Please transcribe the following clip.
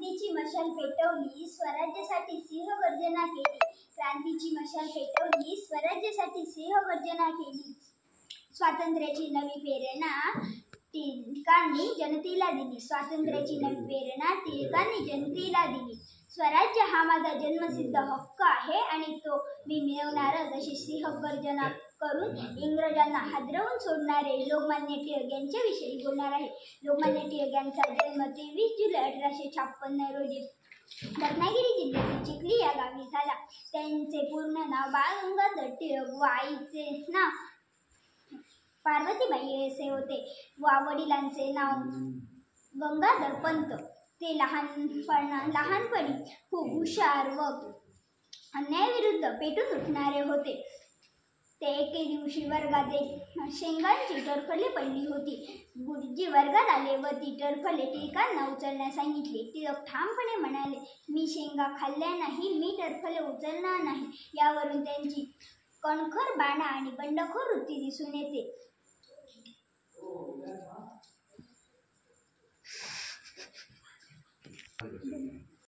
क्रांतीची मशाल पेटवली, स्वराज्यासाठी सिंहगर्जना केली. क्रांतीची मशाल पेटवली, स्वराज्यासाठी सिंहगर्जना केली. स्वातंत्र्याची नवी प्रेरणा टिळकांनी जनतेला दिली. स्वातंत्र्याची नवी प्रेरणा टिळकांनी जनतेला दिली. स्वराज्य हा माझा जन्मसिद्ध हक्क आहे आणि तो मी मिळवणारच, अशी सिंहगर्जना करून इंग्रजांना हादरवून सोडणारे लोकमान्य टिळक यांच्याविषयी बोलणार आहे. लोकमान्य टिळक यांचा जन्म 23 जुलै 1856 रोजी रत्नागिरी जिल्ह्यातील चिखली या गावी झाला. त्यांचे पूर्ण नाव बाळ गंगाधर टिळक व आईचे नाव पार्वतीबाई असे होते व वडिलांचे नाव गंगाधर पंत. ते लहानपणी खूप हुशार व अन्यायाविरुद्ध पेटून उठणारे होते. ते एके दिवशी वर्गात एक शेंगांची टरफले पडली होती. गुरुजी वर्गात आले व ती टरफले टिळकांना उचलण्यास सांगितले. टिळक ठामपणे म्हणाले, मी शेंगा खाल्ल्या नाही, मी टरफले उचलणार नाही. यावरून त्यांची कणखर बाणा आणि बंडखोर वृत्ती दिसून येते.